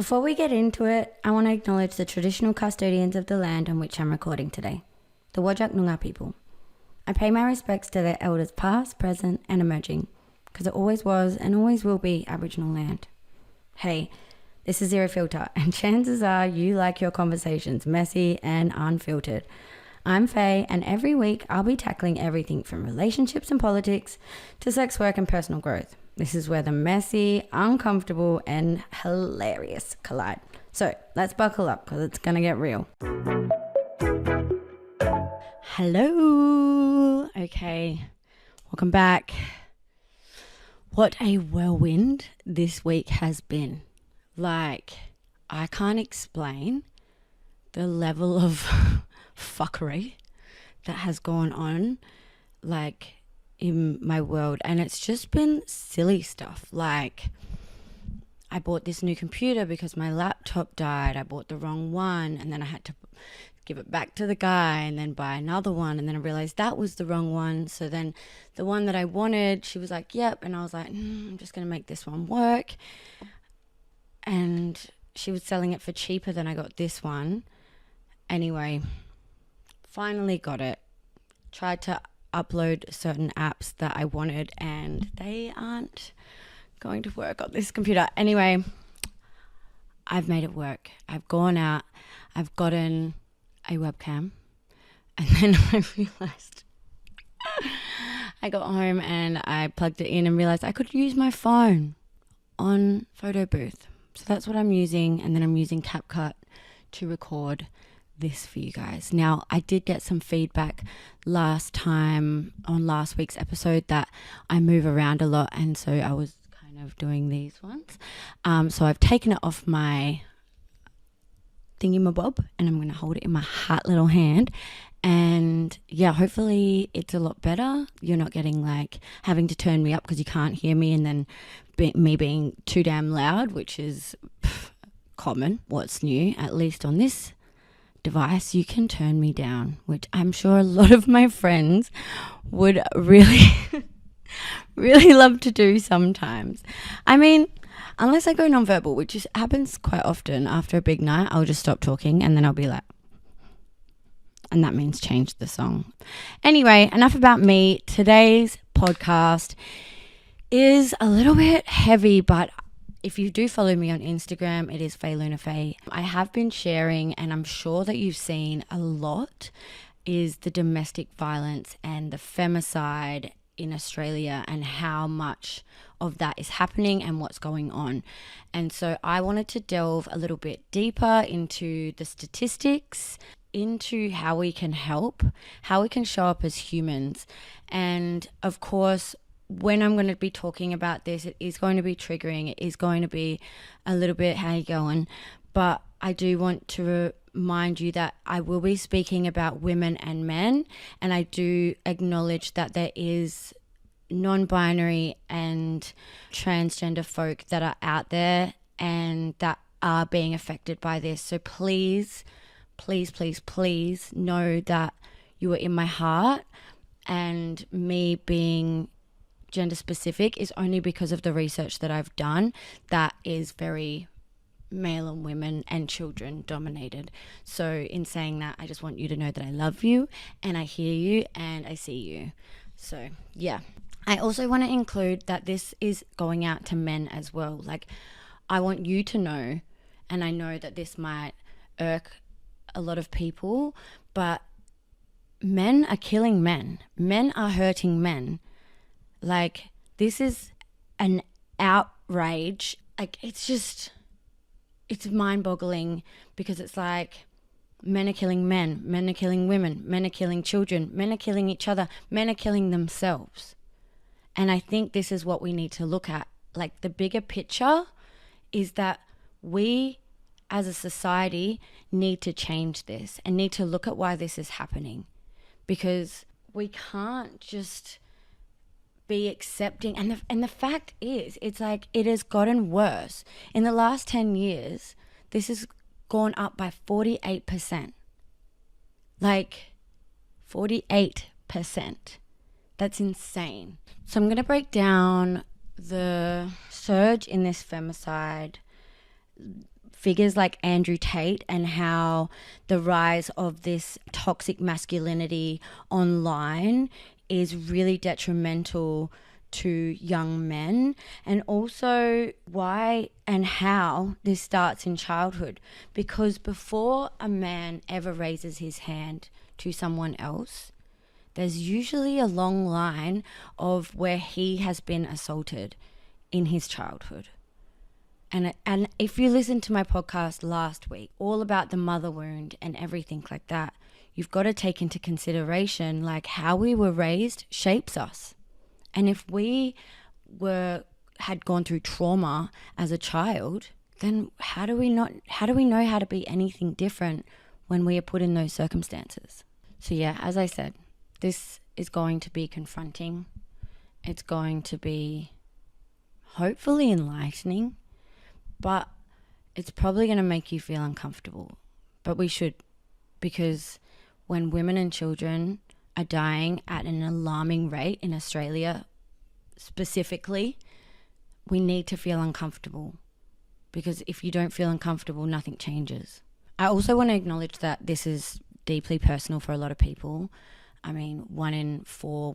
Before we get into it, I want to acknowledge the traditional custodians of the land on which I'm recording today, the Whadjuk Noongar people. I pay my respects to their elders past, present and emerging, because it always was and always will be Aboriginal land. Hey, this is Zero Filter, and chances are you like your conversations messy and unfiltered. I'm Faye, and every week I'll be tackling everything from relationships and politics to sex work and personal growth. This is where the messy, uncomfortable, and hilarious collide. So let's buckle up because it's going to get real. Hello. Okay, welcome back. What a whirlwind this week has been. Like, I can't explain the level of fuckery that has gone on, like, in my world, and it's just been silly stuff. Like, I bought this new computer because my laptop died. I bought the wrong one, and then I had to give it back to the guy and then buy another one, and then I realized that was the wrong one. So then the one that I wanted, she was like, yep, and I was like, I'm just gonna make this one work. And she was selling it for cheaper than I got this one. Anyway, finally got it. Tried to upload certain apps that I wanted and they aren't going to work on this computer. Anyway, I've made it work. I've gone out, I've gotten a webcam, and then I realized I got home and I plugged it in and realized I could use my phone on photo booth. So that's what I'm using, and then I'm using CapCut to record this for you guys. Now, I did get some feedback last time on last week's episode that I move around a lot, and so I was kind of doing these ones. So I've taken it off my thingy-mabob and I'm going to hold it in my hot little hand, and yeah, hopefully it's a lot better. You're not getting like having to turn me up because you can't hear me, and then me being too damn loud, which is common. What's new, at least on this device, you can turn me down, which I'm sure a lot of my friends would really really love to do sometimes. I mean, unless I go nonverbal, which happens quite often. After a big night, I'll just stop talking and then I'll be like, and that means change the song. Anyway, enough about me. Today's podcast is a little bit heavy, but if you do follow me on Instagram, it is Faye Luna Faye. I have been sharing, and I'm sure that you've seen a lot, is the domestic violence and the femicide in Australia and how much of that is happening and what's going on. And so I wanted to delve a little bit deeper into the statistics, into how we can help, how we can show up as humans. And of course, when I'm going to be talking about this, it is going to be triggering. It is going to be a little bit, how you going? But I do want to remind you that I will be speaking about women and men. And I do acknowledge that there is non-binary and transgender folk that are out there and that are being affected by this. So please, please, please, please know that you are in my heart, and me being gender specific is only because of the research that I've done that is very male and women and children dominated. So in saying that, I just want you to know that I love you and I hear you and I see you. So yeah, I also want to include that this is going out to men as well. Like, I want you to know, and I know that this might irk a lot of people, but men are killing men. Men are hurting men. Like, this is an outrage. Like, it's mind-boggling, because it's like men are killing men, men are killing women, men are killing children, men are killing each other, men are killing themselves. And I think this is what we need to look at. Like, the bigger picture is that we as a society need to change this and need to look at why this is happening, because we can't just be accepting. And the fact is, it's like, it has gotten worse. In the last 10 years, this has gone up by 48%. Like, 48%. That's insane. So I'm going to break down the surge in this femicide figures like Andrew Tate and how the rise of this toxic masculinity online is really detrimental to young men, and also why and how this starts in childhood. Because before a man ever raises his hand to someone else, there's usually a long line of where he has been assaulted in his childhood. And if you listened to my podcast last week, all about the mother wound and everything like that, you've got to take into consideration like how we were raised shapes us. And if we had gone through trauma as a child, then how do we know how to be anything different when we are put in those circumstances? So yeah, as I said, this is going to be confronting. It's going to be hopefully enlightening, but it's probably going to make you feel uncomfortable. But we should, because when women and children are dying at an alarming rate in Australia specifically, we need to feel uncomfortable, because if you don't feel uncomfortable, nothing changes. I also want to acknowledge that this is deeply personal for a lot of people. I mean, 1 in 2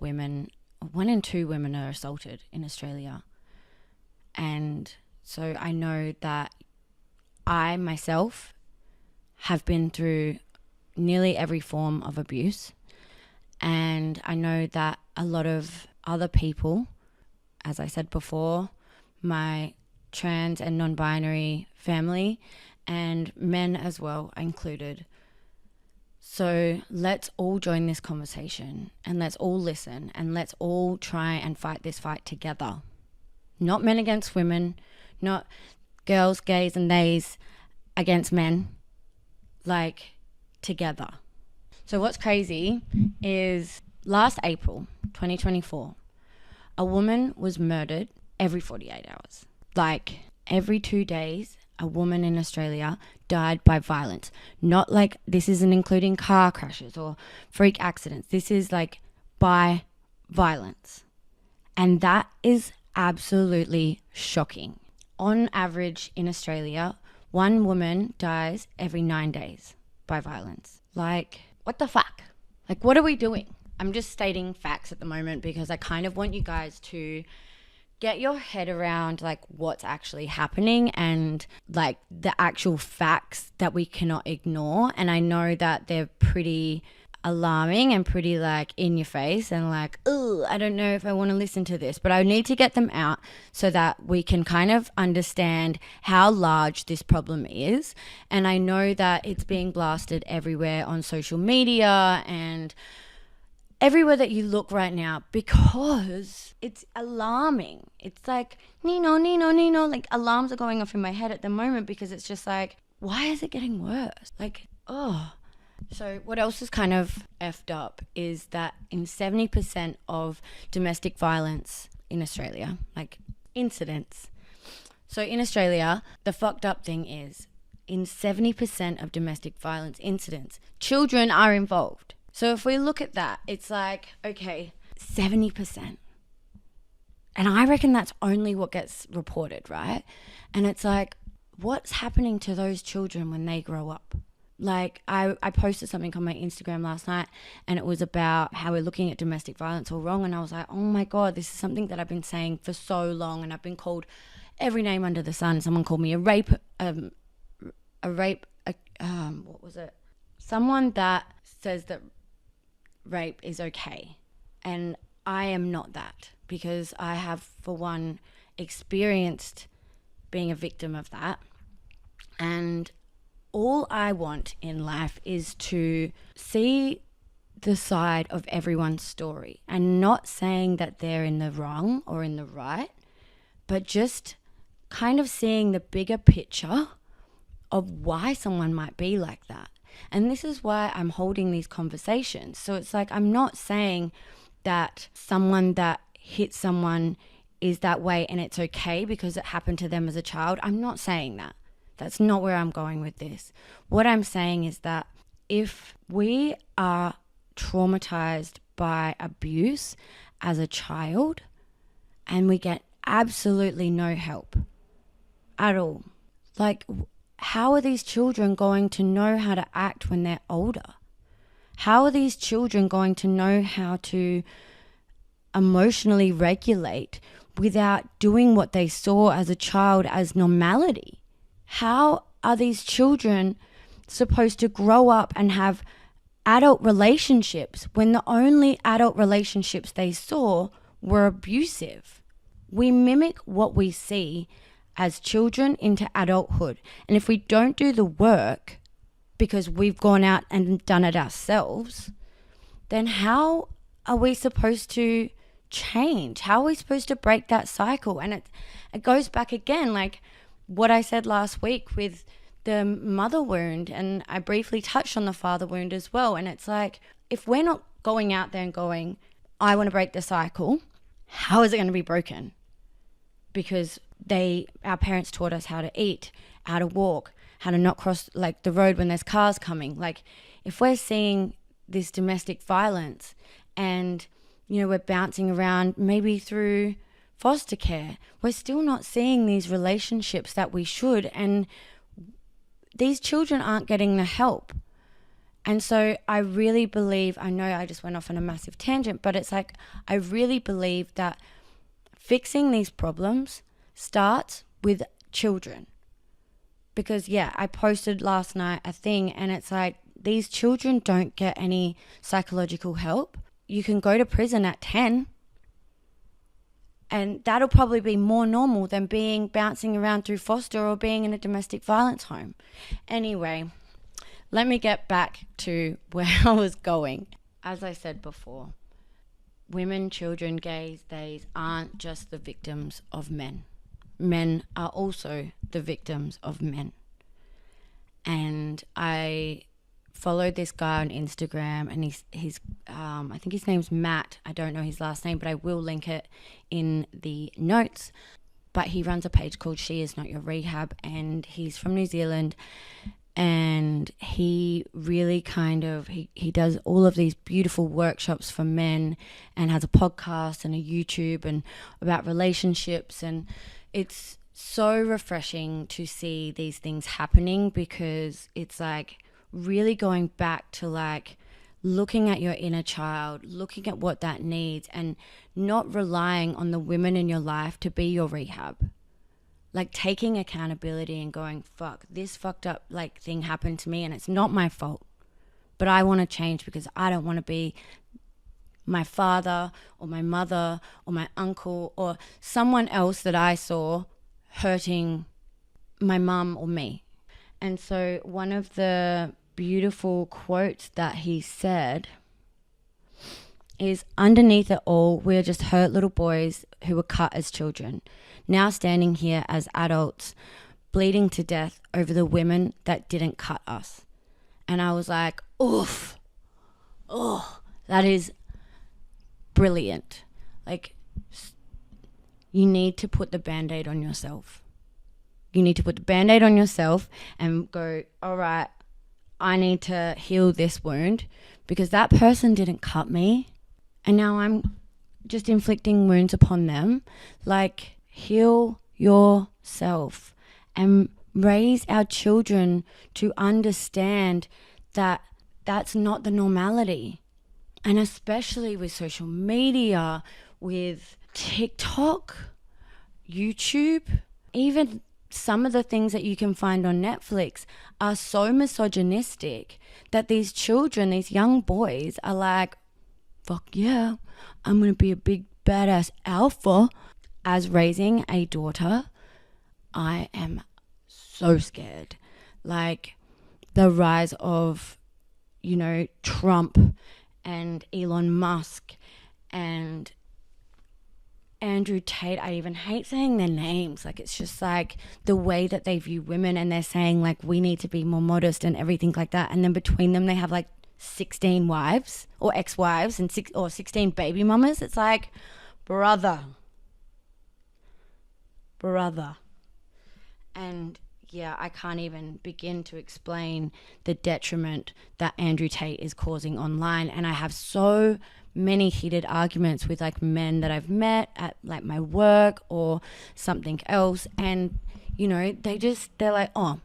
women are assaulted in Australia. And so I know that I myself have been through nearly every form of abuse. And I know that a lot of other people, as I said before, my trans and non-binary family and men as well are included. So let's all join this conversation, and let's all listen, and let's all try and fight this fight together. Not men against women, not girls, gays and theys against men, like together. So what's crazy is last April 2024, a woman was murdered every 48 hours. Like every 2 days, a woman in Australia died by violence. Not like, this isn't including car crashes or freak accidents. This is like by violence. And that is absolutely shocking. On average in Australia, 1 woman dies every 9 days by violence. Like, what the fuck? Like, what are we doing? I'm just stating facts at the moment because I kind of want you guys to get your head around like what's actually happening and like the actual facts that we cannot ignore. And I know that they're pretty alarming and pretty like in your face and like, oh, I don't know if I want to listen to this, but I need to get them out so that we can kind of understand how large this problem is. And I know that it's being blasted everywhere on social media and everywhere that you look right now because it's alarming. It's like, Nino, like alarms are going off in my head at the moment because it's just like, why is it getting worse? Like, oh. So what else is kind of effed up is that in 70% of domestic violence in Australia, like incidents. So in Australia, the fucked up thing is in 70% of domestic violence incidents, children are involved. So if we look at that, it's like, okay, 70%. And I reckon that's only what gets reported, right? And it's like, what's happening to those children when they grow up? Like I posted something on my Instagram last night and it was about how we're looking at domestic violence all wrong. And I was like, oh my God, this is something that I've been saying for so long. And I've been called every name under the sun. Someone called me what was it? Someone that says that rape is okay. And I am not that because I have, for one, experienced being a victim of that. And all I want in life is to see the side of everyone's story and not saying that they're in the wrong or in the right, but just kind of seeing the bigger picture of why someone might be like that. And this is why I'm holding these conversations. So it's like, I'm not saying that someone that hits someone is that way and it's okay because it happened to them as a child. I'm not saying that. That's not where I'm going with this. What I'm saying is that if we are traumatized by abuse as a child and we get absolutely no help at all, like how are these children going to know how to act when they're older? How are these children going to know how to emotionally regulate without doing what they saw as a child as normality? How are these children supposed to grow up and have adult relationships when the only adult relationships they saw were abusive? We mimic what we see as children into adulthood. And if we don't do the work because we've gone out and done it ourselves, then how are we supposed to change? How are we supposed to break that cycle? And it goes back again, like what I said last week with the mother wound, and I briefly touched on the father wound as well. And it's like, if we're not going out there and going, I want to break the cycle, how is it going to be broken? Because our parents taught us how to eat, how to walk, how to not cross like the road when there's cars coming. Like if we're seeing this domestic violence and, we're bouncing around maybe through foster care, we're still not seeing these relationships that we should. And these children aren't getting the help. And so I really believe, I know I just went off on a massive tangent, but it's like, I really believe that fixing these problems starts with children. Because I posted last night a thing and it's like, these children don't get any psychological help. You can go to prison at 10 and that'll probably be more normal than bouncing around through foster or being in a domestic violence home. Anyway, let me get back to where I was going. As I said before, women, children, gays, theys aren't just the victims of men. Men are also the victims of men. And I followed this guy on Instagram, and he's I think his name's Matt. I don't know his last name, but I will link it in the notes. But he runs a page called She Is Not Your Rehab, and he's from New Zealand. And he really he does all of these beautiful workshops for men and has a podcast and a YouTube and about relationships. And it's so refreshing to see these things happening, because it's like really going back to like looking at your inner child, looking at what that needs, and not relying on the women in your life to be your rehab. Like taking accountability and going, fuck, this fucked up like thing happened to me and it's not my fault, but I want to change because I don't want to be my father or my mother or my uncle or someone else that I saw hurting my mum or me. And so one of the beautiful quotes that he said is, underneath it all, we're just hurt little boys who were cut as children, now standing here as adults, bleeding to death over the women that didn't cut us. And I was like, oof, oh, that is brilliant. Like, you need to put the Band-Aid on yourself. You need to put the Band-Aid on yourself and go, all right, I need to heal this wound because that person didn't cut me. And now I'm just inflicting wounds upon them. Like, heal yourself and raise our children to understand that that's not the normality. And especially with social media, with TikTok, YouTube, even some of the things that you can find on Netflix are so misogynistic that these children, these young boys are like, fuck yeah, I'm going to be a big badass alpha. As raising a daughter, I am so scared. Like the rise of, Trump and Elon Musk and Andrew Tate. I even hate saying their names. Like, it's just like the way that they view women, and they're saying like we need to be more modest and everything like that. And then between them, they have like 16 wives or ex-wives and 16 baby mamas. It's like, brother. And yeah, I can't even begin to explain the detriment that Andrew Tate is causing online. And I have so many heated arguments with like men that I've met at like my work or something else. And, they're like, oh,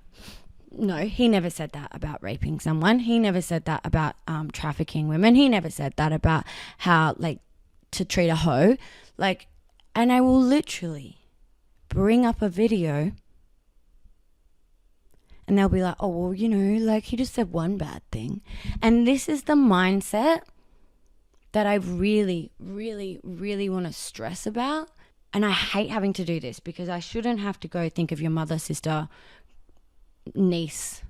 No, he never said that about raping someone. He never said that about trafficking women. He never said that about how, like, to treat a hoe. Like, and I will literally bring up a video and they'll be like, oh, well, you know, like, he just said one bad thing. And this is the mindset that I really, really, really want to stress about. And I hate having to do this because I shouldn't have to go think of your mother, sister, niece,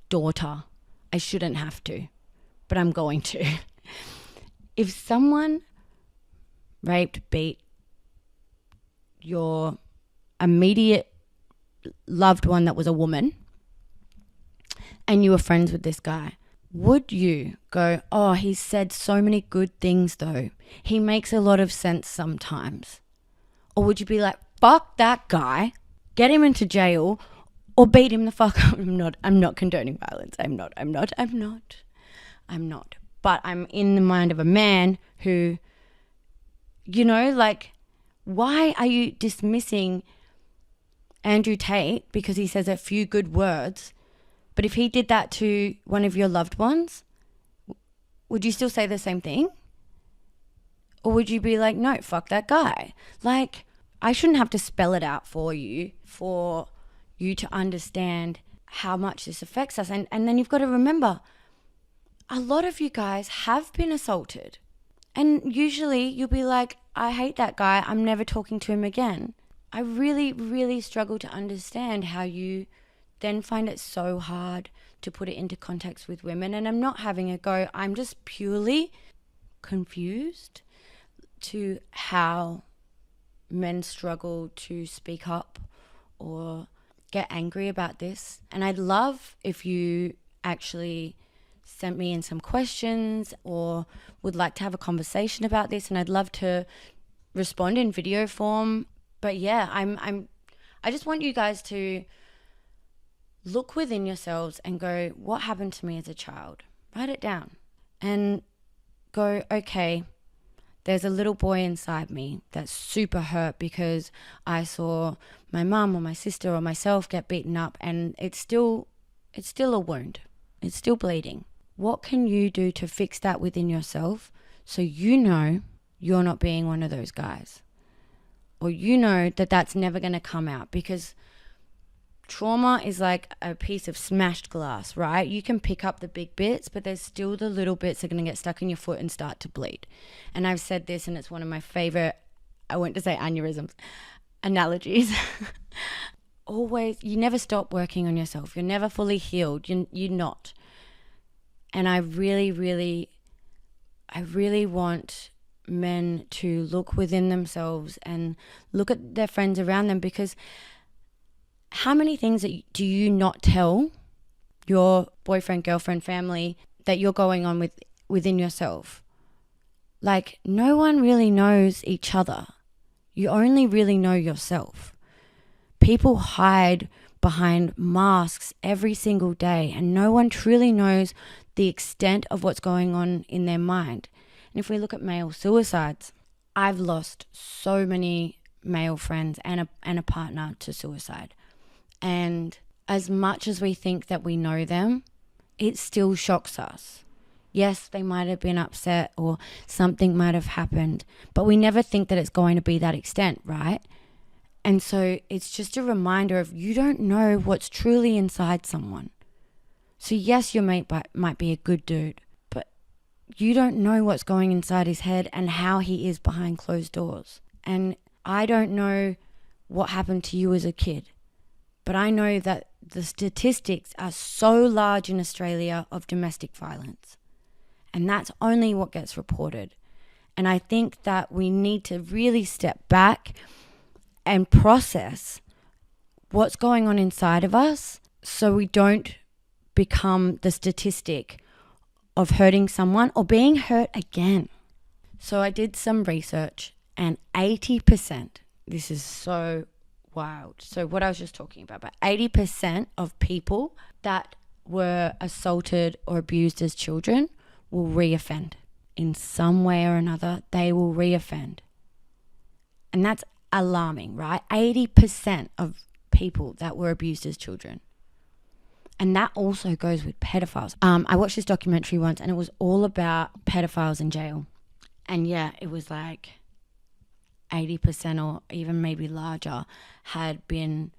daughter. I shouldn't have to, but I'm going to. If someone raped, beat your immediate loved one that was a woman, and you were friends with this guy, would you go, oh, he said so many good things though, he makes a lot of sense sometimes? Or would you be like, fuck that guy, get him into jail or beat him the fuck up? I'm not condoning violence. I'm not. But I'm in the mind of a man who, you know, like, why are you dismissing Andrew Tate because he says a few good words? But if he did that to one of your loved ones, would you still say the same thing? Or would you be like, no, fuck that guy? Like, I shouldn't have to spell it out for you to understand how much this affects us. And then you've got to remember, a lot of you guys have been assaulted. And usually you'll be like, I hate that guy, I'm never talking to him again. I really, really struggle to understand how you then find it so hard to put it into context with women. And I'm not having a go. I'm just purely confused to how men struggle to speak up or get angry about this. And I'd love if you actually sent me in some questions or would like to have a conversation about this, and I'd love to respond in video form. But yeah, I just want you guys to look within yourselves and go, what happened to me as a child? Write it down and go, okay, there's a little boy inside me that's super hurt because I saw my mum or my sister or myself get beaten up, and it's still a wound. It's still bleeding. What can you do to fix that within yourself so you know you're not being one of those guys? Or you know that that's never going to come out, because trauma is like a piece of smashed glass, right? You can pick up the big bits, but there's still the little bits that are going to get stuck in your foot and start to bleed. And I've said this, and it's one of my favorite, I want to say aneurysms, analogies. Always, you never stop working on yourself. You're never fully healed. You're not. And I really, really want men to look within themselves and look at their friends around them, because how many things do you not tell your boyfriend, girlfriend, family that you're going on within yourself? Like, no one really knows each other. You only really know yourself. People hide behind masks every single day, and no one truly knows the extent of what's going on in their mind. And if we look at male suicides, I've lost so many male friends and a partner to suicide. And as much as we think that we know them, it still shocks us. Yes, they might have been upset or something might have happened, but we never think that it's going to be that extent, right? And so it's just a reminder of, you don't know what's truly inside someone. So yes, your mate might be a good dude, but you don't know what's going inside his head and how he is behind closed doors. And I don't know what happened to you as a kid, but I know that the statistics are so large in Australia of domestic violence. And that's only what gets reported. And I think that we need to really step back and process what's going on inside of us so we don't become the statistic of hurting someone or being hurt again. So I did some research, and 80%, this is so wild. So what I was just talking about, but 80% of people that were assaulted or abused as children will reoffend. In some way or another, they will reoffend. And that's alarming, right? 80% of people that were abused as children. And that also goes with pedophiles. I watched this documentary once and it was all about pedophiles in jail. And yeah, it was like 80% or even maybe larger had been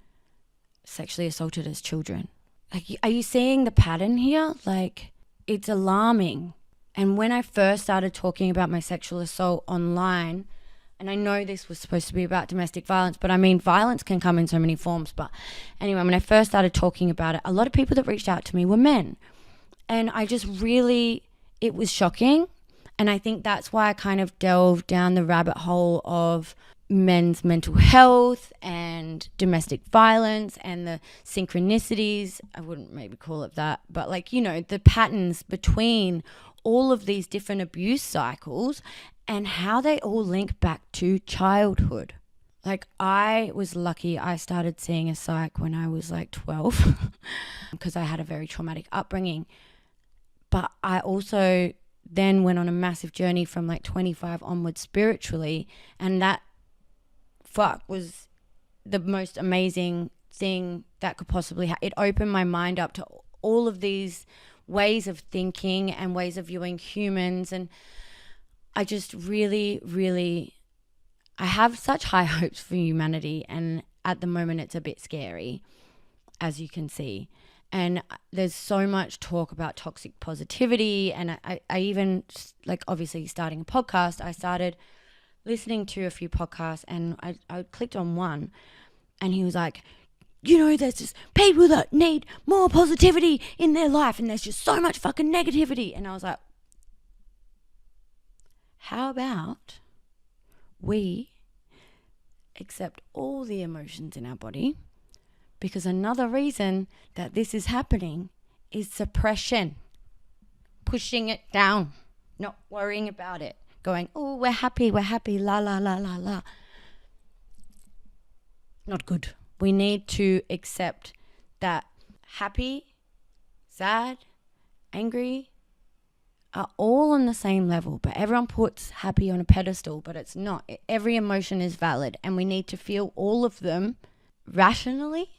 sexually assaulted as children. Like, are you seeing the pattern here? Like, it's alarming. And when I first started talking about my sexual assault online, and I know this was supposed to be about domestic violence, but I mean, violence can come in so many forms. But anyway, when I first started talking about it, a lot of people that reached out to me were men. And I just really, it was shocking. And I think that's why I kind of delved down the rabbit hole of men's mental health and domestic violence and the synchronicities. I wouldn't maybe call it that, but like, you know, the patterns between all of these different abuse cycles and how they all link back to childhood. Like, I was lucky I started seeing a psych when I was like 12 because I had a very traumatic upbringing. But I also then went on a massive journey from like 25 onwards spiritually, and that was the most amazing thing that could possibly happen. It opened my mind up to all of these ways of thinking and ways of viewing humans, and I just really, really, I have such high hopes for humanity, and at the moment it's a bit scary, as you can see. And there's so much talk about toxic positivity, and I even, like, obviously starting a podcast, I started listening to a few podcasts, and I clicked on one, and he was like, you know, there's just people that need more positivity in their life, and there's just so much fucking negativity. And I was like, how about we accept all the emotions in our body? Because another reason that this is happening is suppression, pushing it down, not worrying about it, going, oh, we're happy, la, la, la, la, la. Not good. We need to accept that happy, sad, angry are all on the same level, but everyone puts happy on a pedestal, but it's not. Every emotion is valid, and we need to feel all of them rationally.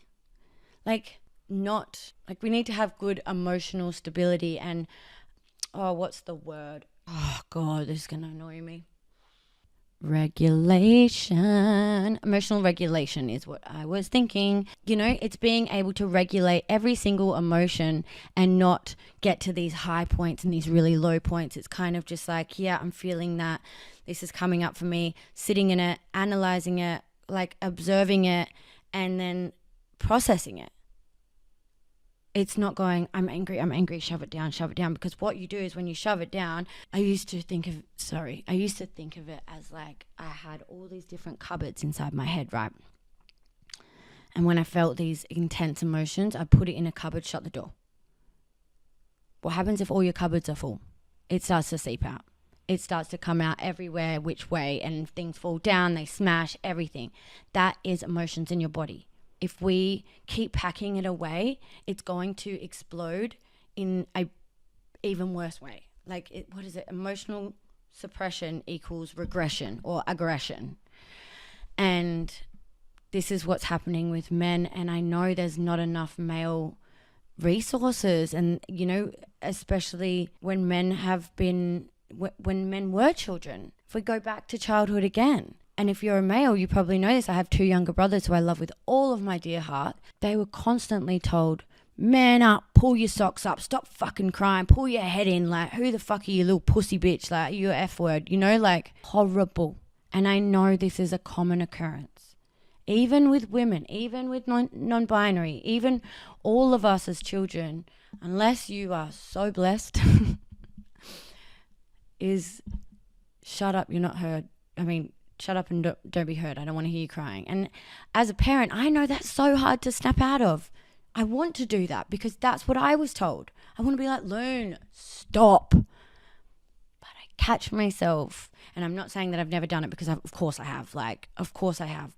Like, not, like, we need to have good emotional stability and, what's the word? Oh, God, this is going to annoy me. Regulation. Emotional regulation is what I was thinking. You know, it's being able to regulate every single emotion and not get to these high points and these really low points. It's kind of just like, yeah, I'm feeling that. This is coming up for me. Sitting in it, analyzing it, like observing it, and then processing it. It's not going, I'm angry, shove it down. Because what you do is when you shove it down, I used to think of it as like I had all these different cupboards inside my head, right? And when I felt these intense emotions, I put it in a cupboard, shut the door. What happens if all your cupboards are full? It starts to seep out. It starts to come out everywhere, which way, and things fall down, they smash, everything. That is emotions in your body. If we keep packing it away, it's going to explode in a even worse way. Like, what is it? Emotional suppression equals regression or aggression. And this is what's happening with men. And I know there's not enough male resources. And, you know, especially when men when men were children. If we go back to childhood again. And if you're a male, you probably know this. I have 2 younger brothers who I love with all of my dear heart. They were constantly told, man up, pull your socks up, stop fucking crying, pull your head in. Like, who the fuck are you, little pussy bitch? Like, you F word, you know, like, horrible. And I know this is a common occurrence. Even with women, even with non-binary, even all of us as children, unless you are so blessed, is shut up, you're not heard. I mean, shut up and don't be heard. I don't want to hear you crying. And as a parent, I know that's so hard to snap out of. I want to do that because that's what I was told. I want to be like, learn, stop. But I catch myself, and I'm not saying that I've never done it because of course I have.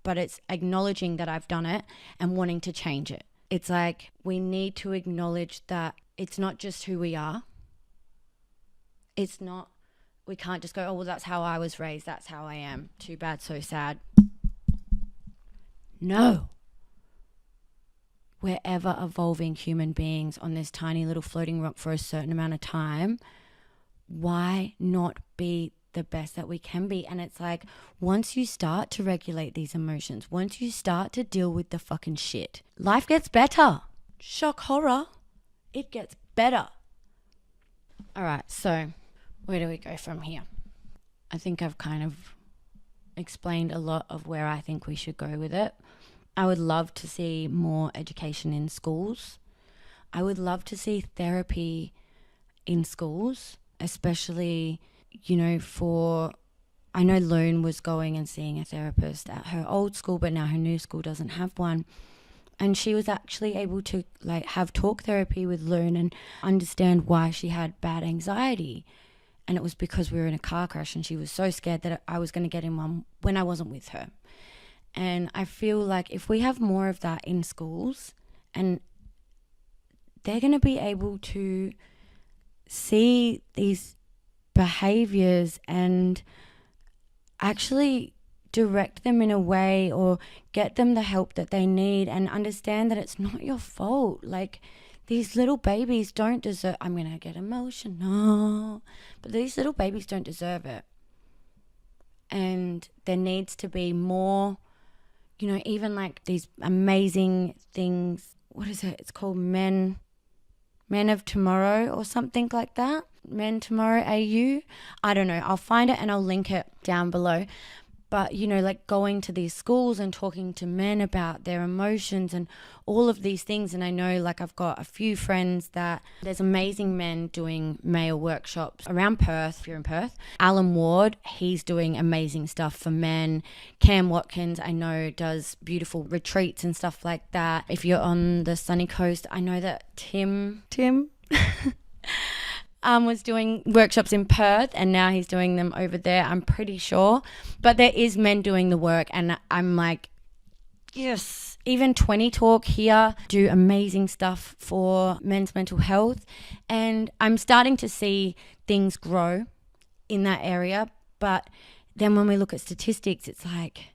But it's acknowledging that I've done it and wanting to change it. It's like we need to acknowledge that it's not just who we are. It's not. We can't just go, oh, well, that's how I was raised. That's how I am. Too bad, so sad. No. we're ever evolving human beings on this tiny little floating rock for a certain amount of time, why not be the best that we can be? And it's like, once you start to regulate these emotions, once you start to deal with the fucking shit, life gets better. Shock horror, it gets better. All right, so where do we go from here? I think I've kind of explained a lot of where I think we should go with it. I would love to see more education in schools. I would love to see therapy in schools, especially, I know Loon was going and seeing a therapist at her old school, but now her new school doesn't have one. And she was actually able to have talk therapy with Loon and understand why she had bad anxiety. And it was because we were in a car crash and she was so scared that I was going to get in one when I wasn't with her. And I feel like if we have more of that in schools, and they're going to be able to see these behaviors and actually direct them in a way or get them the help that they need and understand that it's not your fault. Like, these little babies don't deserve, I'm going to get emotional, but these little babies don't deserve it. And there needs to be more, even like these amazing things. What is it? It's called Men of Tomorrow or something like that. Men Tomorrow AU. I don't know. I'll find it and I'll link it down below. But, going to these schools and talking to men about their emotions and all of these things. And I know, I've got a few friends that there's amazing men doing male workshops around Perth, if you're in Perth. Alan Ward, he's doing amazing stuff for men. Cam Watkins, I know, does beautiful retreats and stuff like that. If you're on the sunny coast, I know that Tim was doing workshops in Perth and now he's doing them over there, I'm pretty sure. But there is men doing the work and I'm like, yes. Even 20 Talk here do amazing stuff for men's mental health. And I'm starting to see things grow in that area. But then when we look at statistics, it's like,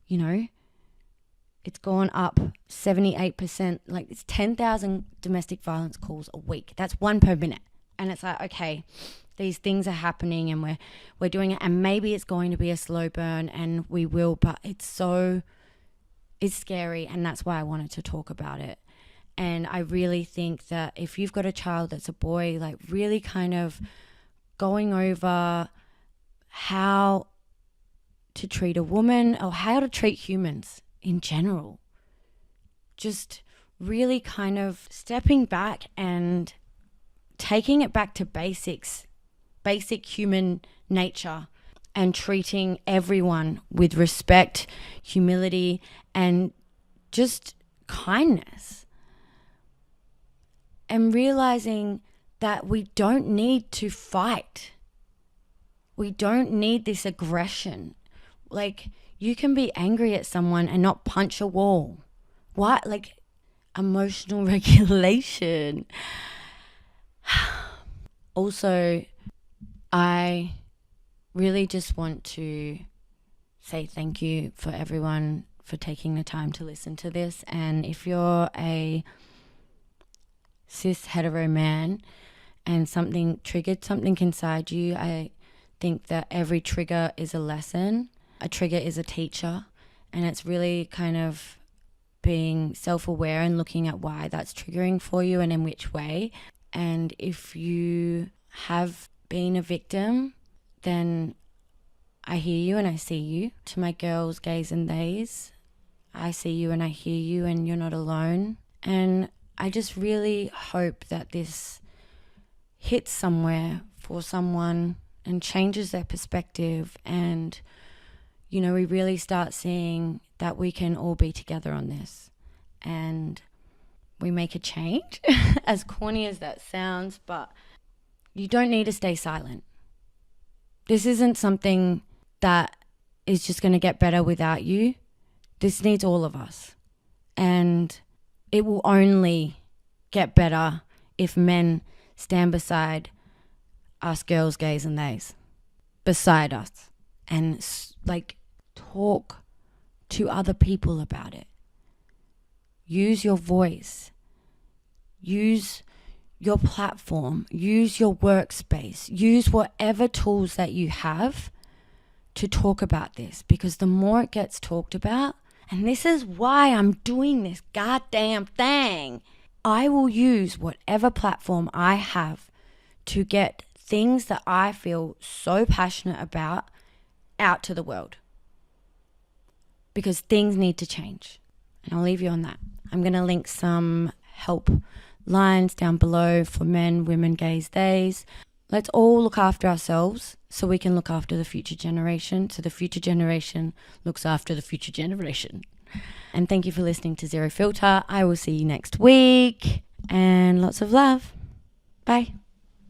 it's gone up 78%. Like, it's 10,000 domestic violence calls a week. That's one per minute. And it's like, okay, these things are happening and we're doing it. And maybe it's going to be a slow burn and we will, but it's scary. And that's why I wanted to talk about it. And I really think that if you've got a child that's a boy, really kind of going over how to treat a woman or how to treat humans in general, just really kind of stepping back and taking it back to basics, basic human nature, and treating everyone with respect, humility, and just kindness. And realizing that we don't need to fight. We don't need this aggression. You can be angry at someone and not punch a wall. What? Emotional regulation. Also, I really just want to say thank you for everyone for taking the time to listen to this. And if you're a cis hetero man and something triggered something inside you, I think that every trigger is a lesson. A trigger is a teacher. And it's really kind of being self-aware and looking at why that's triggering for you and in which way. And if you have been a victim, then I hear you and I see you. To my girls, gays and theys, I see you and I hear you and you're not alone. And I just really hope that this hits somewhere for someone and changes their perspective. And, we really start seeing that we can all be together on this. And we make a change, as corny as that sounds, but you don't need to stay silent. This isn't something that is just going to get better without you. This needs all of us. And it will only get better if men stand beside us girls, gays and theys, beside us, and talk to other people about it. use your voice, use your platform, use your workspace, use whatever tools that you have to talk about this, because the more it gets talked about, and this is why I'm doing this goddamn thing, I will use whatever platform I have to get things that I feel so passionate about out to the world, because things need to change. And I'll leave you on that. I'm going to link some help lines down below for men, women, gays, theys. Let's all look after ourselves so we can look after the future generation, so the future generation looks after the future generation. And thank you for listening to Zero Filter. I will see you next week, and lots of love. Bye.